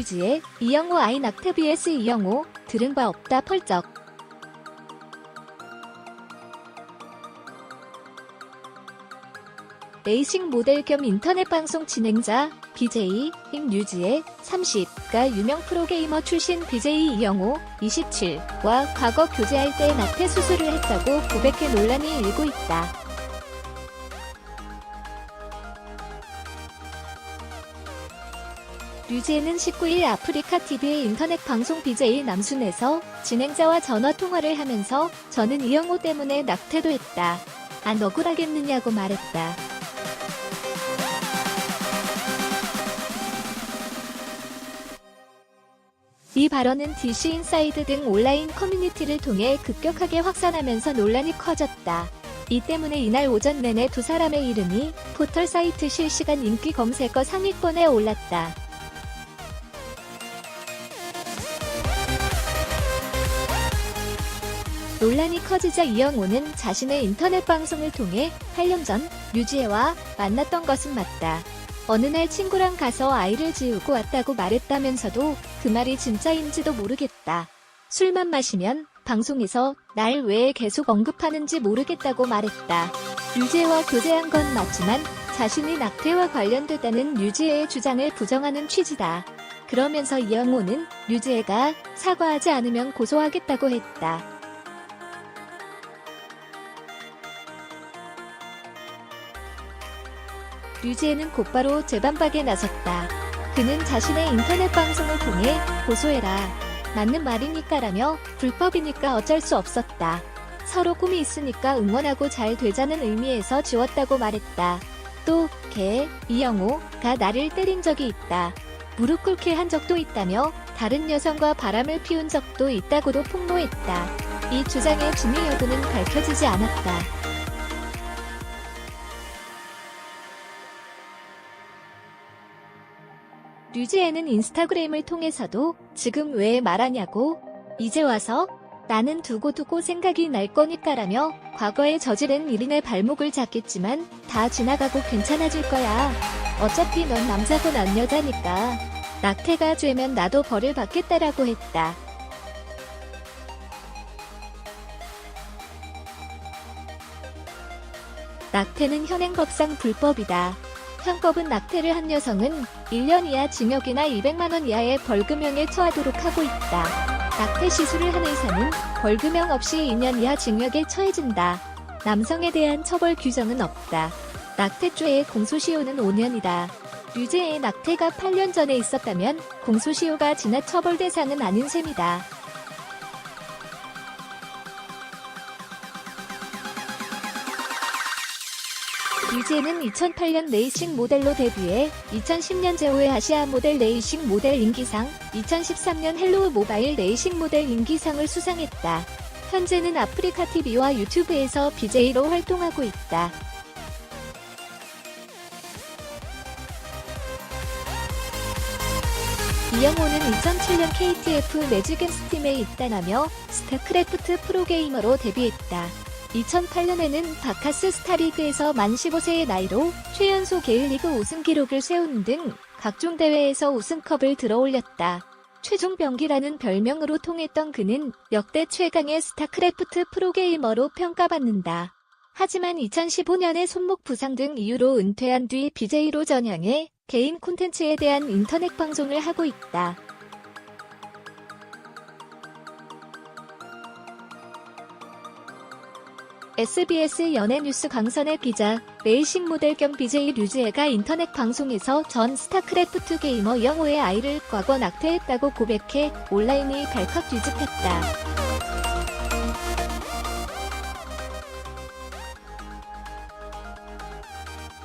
류지혜, 이영호 아이 낙태 vs 이영호, 들은 바 없다 펄쩍. 레이싱 모델 겸 인터넷 방송 진행자, BJ, 류지혜, 30가 유명 프로게이머 출신 BJ 이영호, 27와 과거 교제할 때 낙태 수술을 했다고 고백해 논란이 일고 있다. 류지혜는 19일 아프리카TV의 인터넷 방송 BJ 남순에서 진행자와 전화통화를 하면서 저는 이영호 때문에 낙태도 했다. 안 억울하겠느냐고 말했다. 이 발언은 DC인사이드 등 온라인 커뮤니티를 통해 급격하게 확산하면서 논란이 커졌다. 이 때문에 이날 오전 내내 두 사람의 이름이 포털 사이트 실시간 인기 검색어 상위권에 올랐다. 논란이 커지자 이영호는 자신의 인터넷 방송을 통해 8년 전 류지혜와 만났던 것은 맞다. 어느 날 친구랑 가서 아이를 지우고 왔다고 말했다면서도 그 말이 진짜인지도 모르겠다. 술만 마시면 방송에서 날 왜 계속 언급하는지 모르겠다고 말했다. 류지혜와 교제한 건 맞지만 자신이 낙태와 관련됐다는 류지혜의 주장을 부정하는 취지다. 그러면서 이영호는 류지혜가 사과하지 않으면 고소하겠다고 했다. 류지혜는 곧바로 재반박에 나섰다. 그는 자신의 인터넷 방송을 통해 고소해라. 맞는 말이니까라며 불법이니까 어쩔 수 없었다. 서로 꿈이 있으니까 응원하고 잘 되자는 의미에서 지웠다고 말했다. 또 이영호가 나를 때린 적이 있다. 무릎 꿇게 한 적도 있다며 다른 여성과 바람을 피운 적도 있다고도 폭로했다. 이 주장의 진위 여부는 밝혀지지 않았다. 류지혜는 인스타그램을 통해서도 지금 왜 말하냐고, 이제 와서 나는 두고두고 생각이 날 거니까라며 과거에 저지른 일인의 발목을 잡겠지만 다 지나가고 괜찮아질 거야. 어차피 넌 남자고 난 여자니까. 낙태가 죄면 나도 벌을 받겠다라고 했다. 낙태는 현행법상 불법이다. 현법은 낙태를 한 여성은 1년 이하 징역이나 200만원 이하의 벌금형에 처하도록 하고 있다. 낙태 시술을 한 의사는 벌금형 없이 2년 이하 징역에 처해진다. 남성에 대한 처벌 규정은 없다. 낙태죄의 공소시효는 5년이다. 류지혜의 낙태가 8년 전에 있었다면 공소시효가 지나 처벌 대상은 아닌 셈이다. 류지혜는 2008년 레이싱 모델로 데뷔해 2010년 제5회 아시아 모델 레이싱 모델 인기상, 2013년 헬로우 모바일 레이싱 모델 인기상을 수상했다. 현재는 아프리카TV와 유튜브에서 BJ로 활동하고 있다. 이영호는 2007년 KTF 레지겜스 팀에 입단하며 스타크래프트 프로게이머로 데뷔했다. 2008년에는 바카스 스타리그에서 만 15세의 나이로 최연소 게일리그 우승 기록을 세우는 등 각종 대회에서 우승컵을 들어올렸다. 최종 병기라는 별명으로 통했던 그는 역대 최강의 스타크래프트 프로게이머로 평가받는다. 하지만 2015년에 손목 부상 등 이유로 은퇴한 뒤 BJ로 전향해 개인 콘텐츠에 대한 인터넷 방송을 하고 있다. SBS 연예뉴스 강선혜 기자, 레이싱 모델 겸 BJ 류지혜가 인터넷 방송에서 전 스타크래프트 게이머 이영호의 아이를 과거 낙태했다고 고백해 온라인이 발칵 뒤집혔다.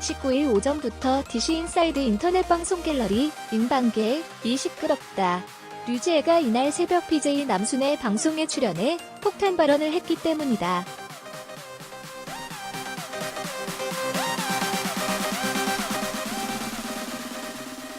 (19일) 오전부터 DC인사이드 인터넷 방송 갤러리 인방계이 시끄럽다. 류지혜가 이날 새벽 BJ 남순의 방송에 출연해 폭탄 발언을 했기 때문이다.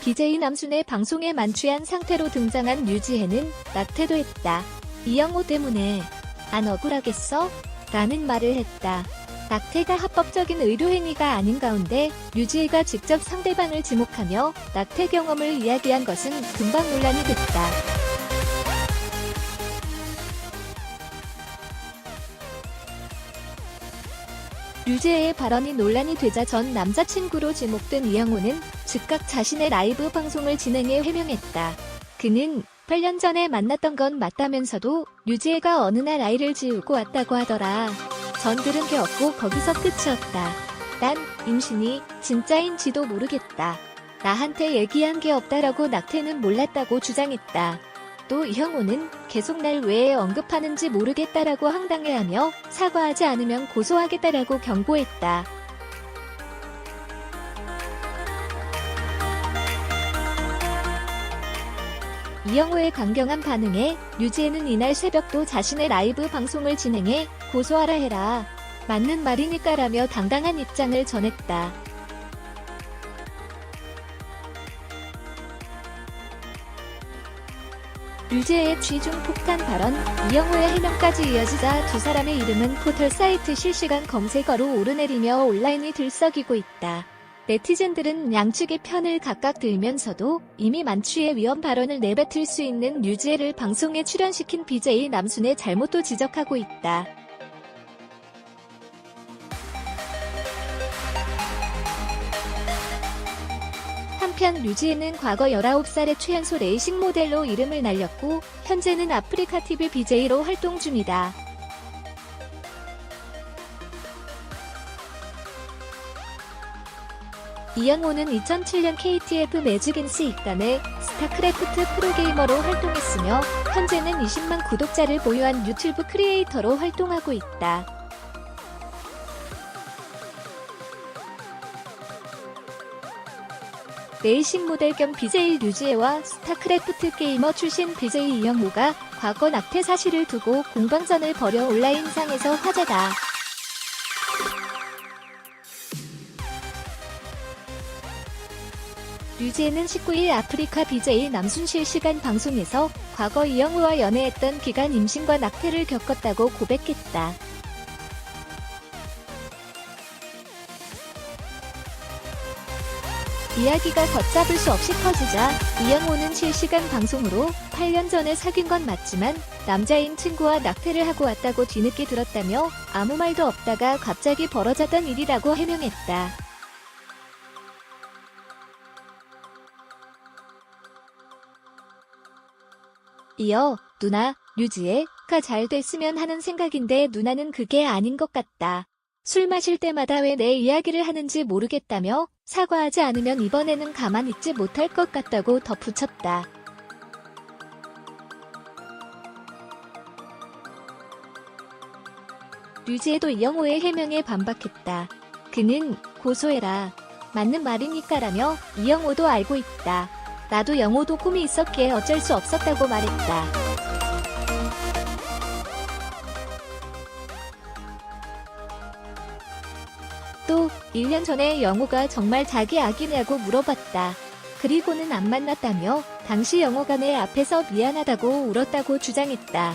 BJ 남순의 방송에 만취한 상태로 등장한 류지혜는 낙태도 했다. 이영호 때문에 안 억울하겠어? 라는 말을 했다. 낙태가 합법적인 의료행위가 아닌 가운데 류지혜가 직접 상대방을 지목하며 낙태 경험을 이야기한 것은 금방 논란이 됐다. 류지혜의 발언이 논란이 되자 전 남자친구로 지목된 이영호는 즉각 자신의 라이브 방송을 진행해 해명했다. 그는 8년 전에 만났던 건 맞다면서도 류지혜가 어느 날 아이를 지우고 왔다고 하더라. 전 들은 게 없고 거기서 끝이었다. 난 임신이 진짜인지도 모르겠다. 나한테 얘기한 게 없다라고 낙태는 몰랐다고 주장했다. 또 이영호는 계속 날 왜 언급하는지 모르겠다라고 황당해하며 사과하지 않으면 고소하겠다라고 경고했다. 이영호의 강경한 반응에 류지혜는 이날 새벽도 자신의 라이브 방송을 진행해 고소하라 해라. 맞는 말이니까라며 당당한 입장을 전했다. 류지혜의 취중 폭탄 발언, 이영호의 해명까지 이어지자 두 사람의 이름은 포털 사이트 실시간 검색어로 오르내리며 온라인이 들썩이고 있다. 네티즌들은 양측의 편을 각각 들면서도 이미 만취의 위험 발언을 내뱉을 수 있는 류지혜를 방송에 출연시킨 BJ 남순의 잘못도 지적하고 있다. 한편 류지혜는 과거 19살의 최연소 레이싱 모델로 이름을 날렸고 현재는 아프리카TV BJ로 활동 중이다. 이영호는 2007년 KTF 매직앤스 입단해 스타크래프트 프로게이머로 활동했으며 현재는 20만 구독자를 보유한 유튜브 크리에이터로 활동하고 있다. 레이싱 모델 겸 BJ 류지혜와 스타크래프트 게이머 출신 BJ 이영호가 과거 낙태 사실을 두고 공방전을 벌여 온라인상에서 화제다. 류지혜는 19일 아프리카 BJ 남순 실시간 방송에서 과거 이영호와 연애했던 기간 임신과 낙태를 겪었다고 고백했다. 이야기가 걷잡을 수 없이 터지자 이영호는 실시간 방송으로 8년 전에 사귄 건 맞지만 남자인 친구와 낙태를 하고 왔다고 뒤늦게 들었다며 아무 말도 없다가 갑자기 벌어졌던 일이라고 해명했다. 이어 누나, 류지혜가 잘 됐으면 하는 생각인데 누나는 그게 아닌 것 같다. 술 마실 때마다 왜 내 이야기를 하는지 모르겠다며 사과하지 않으면 이번에는 가만 있지 못할 것 같다고 덧붙였다. 류지혜도 이영호의 해명에 반박했다. 그는 고소해라. 맞는 말이니까라며 이영호도 알고 있다. 나도 영호도 꿈이 있었기에 어쩔 수 없었다고 말했다. 또 1년 전에 영호가 정말 자기 아기냐고 물어봤다. 그리고는 안 만났다며 당시 영호가 내 앞에서 미안하다고 울었다고 주장했다.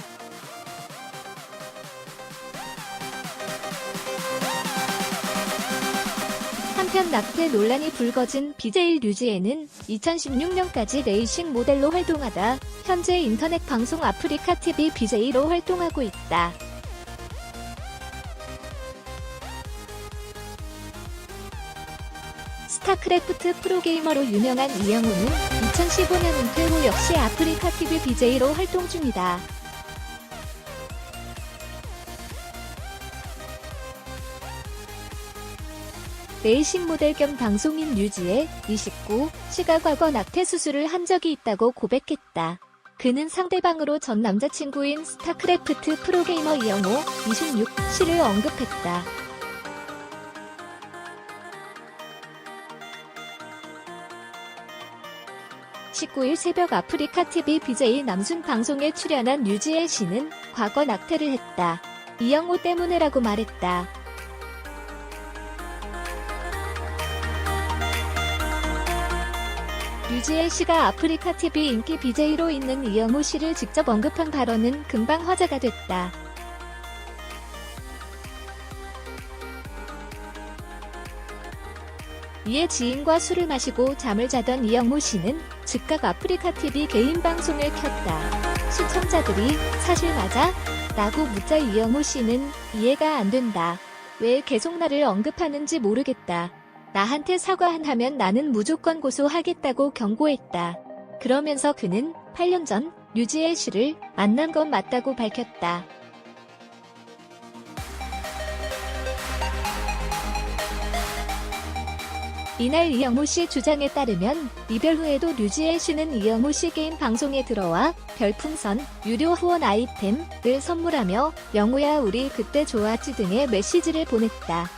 한편 낙태 논란이 불거진 BJ 류지혜는 2016년까지 레이싱 모델로 활동하다 현재 인터넷 방송 아프리카TV BJ로 활동하고 있다. 스타크래프트 프로게이머로 유명한 이영호는 2015년 은퇴 후 역시 아프리카TV BJ로 활동 중이다. 레이싱 모델 겸 방송인 류지혜, 29시가 과거 낙태 수술을 한 적이 있다고 고백했다. 그는 상대방으로 전 남자친구인 스타크래프트 프로게이머 이영호, 26시를 언급했다. (19일) 새벽 아프리카TV BJ 남순 방송에 출연한 류지혜 씨는 과거 낙태를 했다. 이영호 때문에라고 말했다. 류지혜 씨가 아프리카TV 인기 BJ로 있는 이영호 씨를 직접 언급한 발언은 금방 화제가 됐다. 이에 지인과 술을 마시고 잠을 자던 이영호 씨는 즉각 아프리카TV 개인 방송을 켰다. 시청자들이 "사실 맞아?" 라고 묻자 이영호 씨는 "이해가 안 된다. 왜 계속 나를 언급하는지 모르겠다. 나한테 사과 안 하면 나는 무조건 고소하겠다고 경고했다." 그러면서 그는 8년 전 류지엘 씨를 만난 건 맞다고 밝혔다. 이날 이영호 씨 주장에 따르면 이별 후에도 류지엘 씨는 이영호 씨 게임 방송에 들어와 별풍선, 유료 후원 아이템을 선물하며 "영호야 우리 그때 좋았지" 등의 메시지를 보냈다.